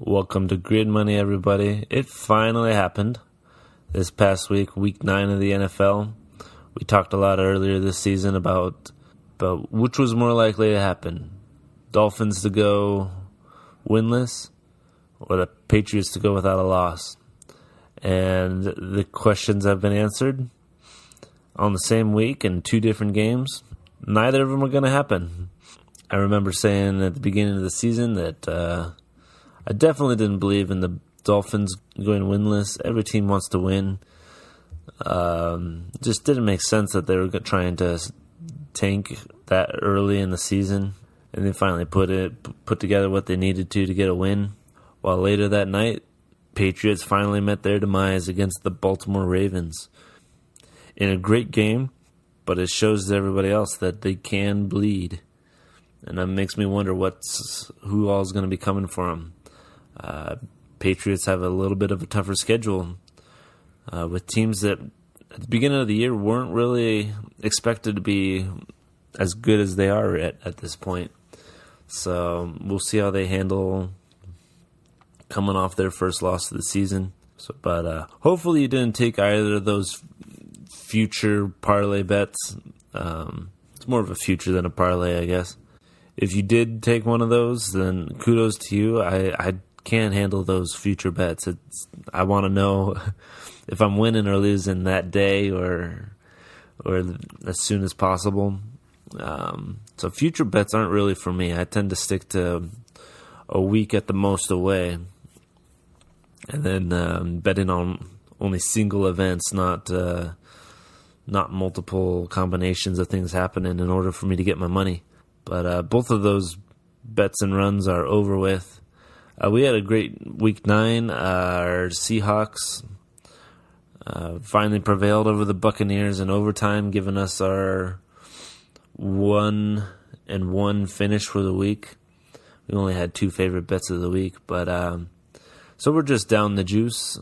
Welcome to Grid Money, everybody. It finally happened this past week, week 9 of the NFL. We talked a lot earlier this season about which was more likely to happen. Dolphins to go winless or the Patriots to go without a loss. And the questions have been answered on the same week in two different games. Neither of them are going to happen. I remember saying at the beginning of the season that I definitely didn't believe in the Dolphins going winless. Every team wants to win. Just didn't make sense that they were trying to tank that early in the season. And they finally put together what they needed to get a win. While later that night, Patriots finally met their demise against the Baltimore Ravens. In a great game, but it shows to everybody else that they can bleed. And that makes me wonder who all is going to be coming for them. Patriots have a little bit of a tougher schedule with teams that at the beginning of the year weren't really expected to be as good as they are at this point. So we'll see how they handle coming off their first loss of the season. But hopefully you didn't take either of those future parlay bets. It's more of a future than a parlay, I guess. If you did take one of those, then kudos to you. I can't handle those future bets. I want to know if I'm winning or losing that day or as soon as possible. So future bets aren't really for me. I tend to stick to a week at the most away, and then betting on only single events, not multiple combinations of things happening in order for me to get my money. But both of those bets and runs are over with. We had a great week 9. Our Seahawks finally prevailed over the Buccaneers in overtime, giving us our 1-1 finish for the week. We only had 2 favorite bets of the week, but so we're just down the juice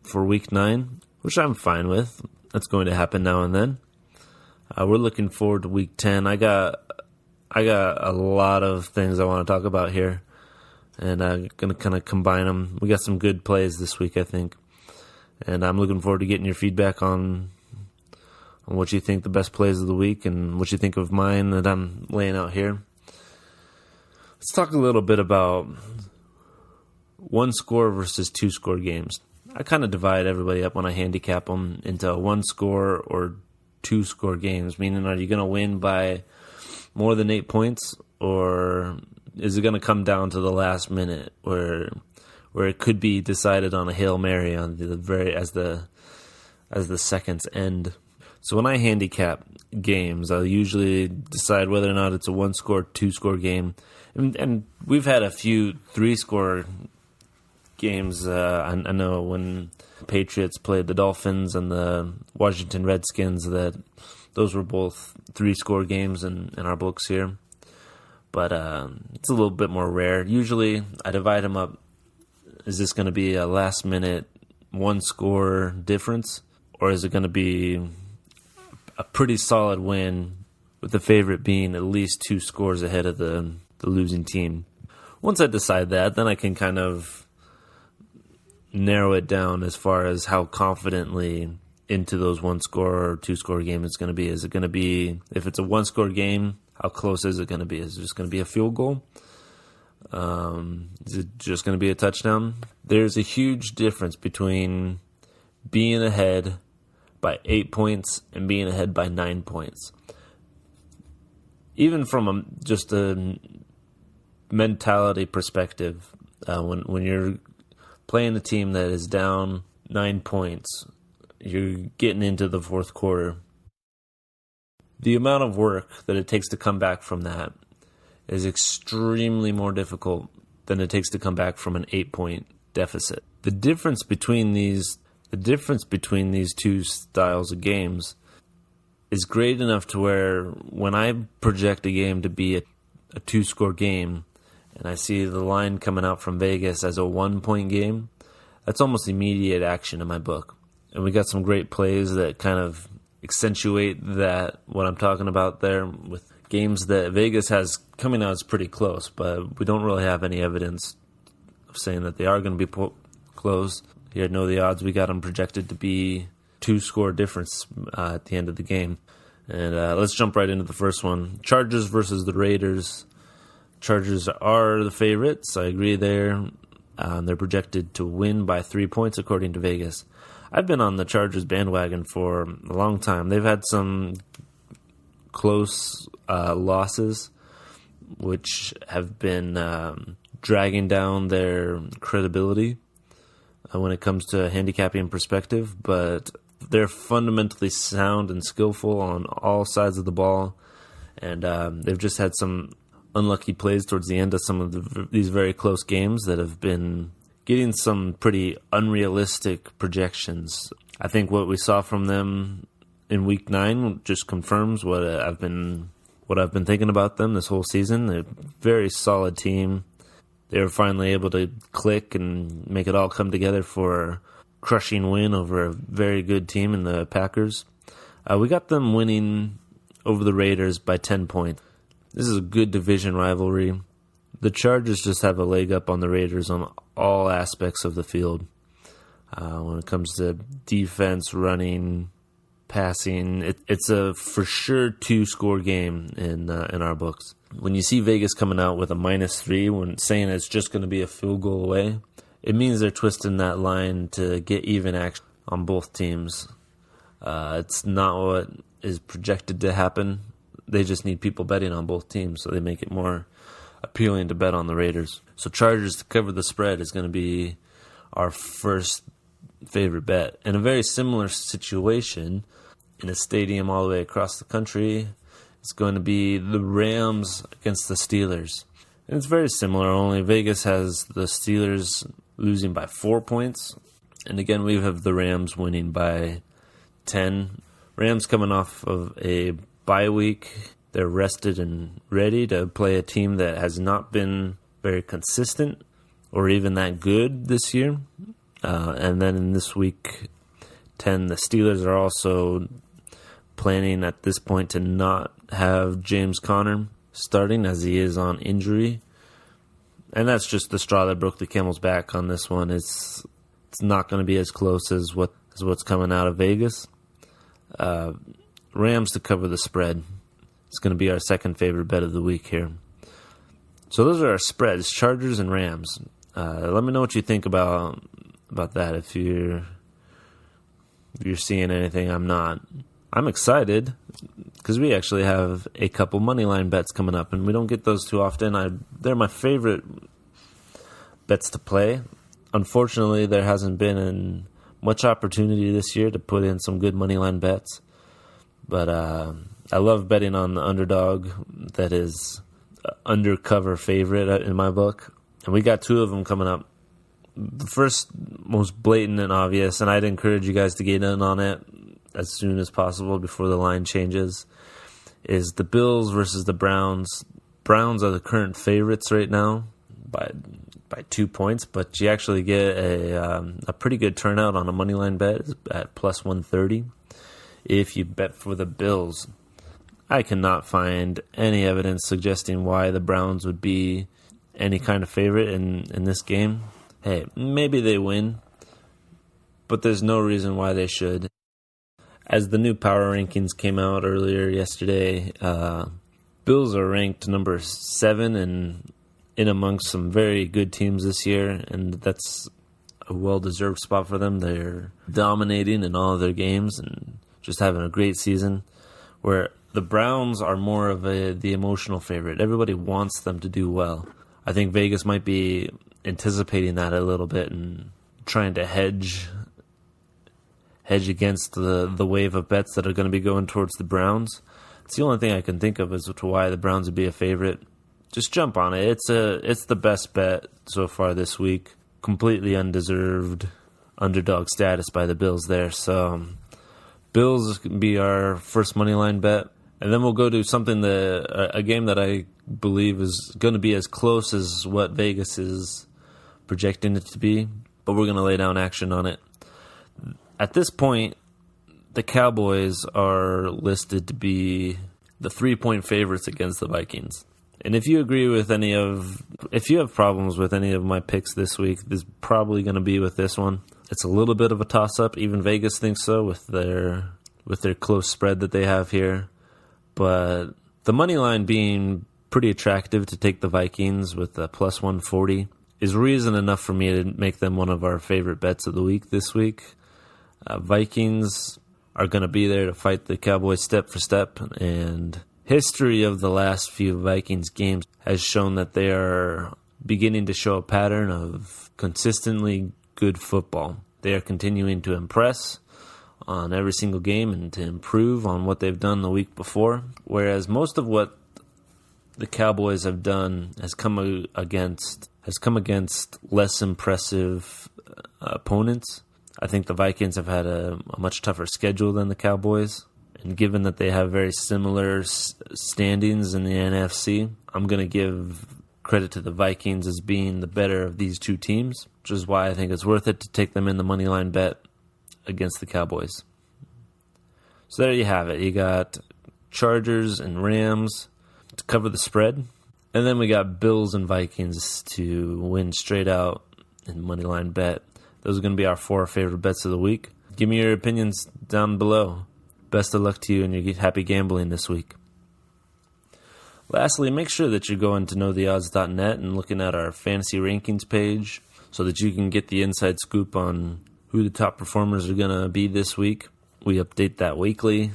for week 9, which I'm fine with. That's going to happen now and then. We're looking forward to week 10. I got a lot of things I want to talk about here, and I'm going to kind of combine them. We got some good plays this week, I think, and I'm looking forward to getting your feedback on what you think the best plays of the week and what you think of mine that I'm laying out here. Let's talk a little bit about 1-score versus 2-score games. I kind of divide everybody up when I handicap them into 1-score or 2-score games, meaning are you going to win by more than 8 points, or is it going to come down to the last minute where it could be decided on a Hail Mary on as the seconds end? So when I handicap games, I'll usually decide whether or not it's a 1-score, 2-score game, and we've had a few 3-score games. I know when Patriots played the Dolphins and the Washington Redskins, that those were both 3-score games in our books here. But it's a little bit more rare. Usually I divide them up. Is this going to be a last-minute 1-score difference, or is it going to be a pretty solid win with the favorite being at least 2 scores ahead of the losing team? Once I decide that, then I can kind of narrow it down as far as how confidently into those 1-score or 2-score game it's going to be. Is it going to be, if it's a 1-score game, how close is it going to be? Is it just going to be a field goal? Is it just going to be a touchdown? There's a huge difference between being ahead by 8 points and being ahead by 9 points. Even from just a mentality perspective, when you're playing a team that is down 9 points, you're getting into the fourth quarter. The amount of work that it takes to come back from that is extremely more difficult than it takes to come back from an 8-point deficit. The difference between these two styles of games is great enough to where when I project a game to be a 2-score game, and I see the line coming out from Vegas as a 1-point game, that's almost immediate action in my book. And we got some great plays that kind of accentuate that, what I'm talking about there, with games that Vegas has coming out as pretty close, but we don't really have any evidence saying that they are going to be close. He had know the odds. We got them projected to be 2-score difference at the end of the game. And let's jump right into the first one. Chargers versus the Raiders. Chargers are the favorites. I agree there. They're projected to win by 3 points according to Vegas. I've been on the Chargers bandwagon for a long time. They've had some close losses, which have been dragging down their credibility when it comes to handicapping perspective, but they're fundamentally sound and skillful on all sides of the ball, and they've just had some unlucky plays towards the end of some of these very close games that have been getting some pretty unrealistic projections. I think what we saw from them in Week 9 just confirms what I've been thinking about them this whole season. They're a very solid team. They were finally able to click and make it all come together for a crushing win over a very good team in the Packers. We got them winning over the Raiders by 10 points. This is a good division rivalry. The Chargers just have a leg up on the Raiders on all aspects of the field. When it comes to defense, running, passing, it's a for sure 2-score game in our books. When you see Vegas coming out with a -3 when saying it's just going to be a field goal away, it means they're twisting that line to get even action on both teams. It's not what is projected to happen. They just need people betting on both teams, so they make it more appealing to bet on the Raiders. So Chargers to cover the spread is going to be our first favorite bet. In a very similar situation, in a stadium all the way across the country, it's going to be the Rams against the Steelers. And it's very similar, only Vegas has the Steelers losing by 4 points. And again, we have the Rams winning by 10. Rams coming off of a bye week. They're rested and ready to play a team that has not been very consistent or even that good this year. And then in this week 10, the Steelers are also planning at this point to not have James Conner starting as he is on injury. And that's just the straw that broke the camel's back on this one. It's not going to be as close as what's coming out of Vegas. Rams to cover the spread. It's going to be our second favorite bet of the week here. So those are our spreads, Chargers and Rams. Let me know what you think about that. If you're seeing anything I'm not. I'm excited because we actually have a couple moneyline bets coming up, and we don't get those too often. They're my favorite bets to play. Unfortunately, there hasn't been much opportunity this year to put in some good moneyline bets. But I love betting on the underdog that is undercover favorite in my book. And we got 2 of them coming up. The first, most blatant and obvious, and I'd encourage you guys to get in on it as soon as possible before the line changes, is the Bills versus the Browns. Browns are the current favorites right now by 2 points, but you actually get a pretty good turnout on a moneyline bet at plus 130 if you bet for the Bills. I cannot find any evidence suggesting why the Browns would be any kind of favorite in this game. Hey, maybe they win, but there's no reason why they should. As the new power rankings came out earlier yesterday, Bills are ranked number 7 and in amongst some very good teams this year, and that's a well-deserved spot for them. They're dominating in all of their games and just having a great season, where the Browns are more of the emotional favorite. Everybody wants them to do well. I think Vegas might be anticipating that a little bit and trying to hedge against the wave of bets that are going to be going towards the Browns. It's the only thing I can think of as to why the Browns would be a favorite. Just jump on it. It's the best bet so far this week. Completely undeserved underdog status by the Bills there. So Bills is going to be our first money line bet. And then we'll go to something a game that I believe is going to be as close as what Vegas is projecting it to be. But we're going to lay down action on it. At this point, the Cowboys are listed to be the 3-point favorites against the Vikings. And if you have problems with any of my picks this week, this is probably going to be with this one. It's a little bit of a toss-up. Even Vegas thinks so with their close spread that they have here. But the money line being pretty attractive to take the Vikings with a plus 140 is reason enough for me to make them one of our favorite bets of the week this week. Vikings are going to be there to fight the Cowboys step for step, and history of the last few Vikings games has shown that they are beginning to show a pattern of consistently good football. They are continuing to impress on every single game and to improve on what they've done the week before, whereas most of what the Cowboys have done has come against less impressive opponents. I think the Vikings have had a much tougher schedule than the Cowboys. And given that they have very similar standings in the NFC, I'm going to give credit to the Vikings as being the better of these two teams, which is why I think it's worth it to take them in the money line bet against the Cowboys. So there you have it. You got Chargers and Rams to cover the spread. And then we got Bills and Vikings to win straight out in money line bet. Those are going to be our 4 favorite bets of the week. Give me your opinions down below. Best of luck to you and your happy gambling this week. Lastly, make sure that you're going to knowtheodds.net and looking at our fantasy rankings page so that you can get the inside scoop on who the top performers are going to be this week. We update that weekly.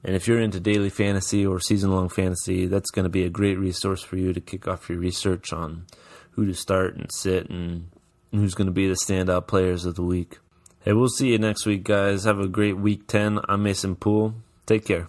And if you're into daily fantasy or season-long fantasy, that's going to be a great resource for you to kick off your research on who to start and sit and who's going to be the standout players of the week. Hey, we'll see you next week, guys. Have a great week 10. I'm Mason Poole. Take care.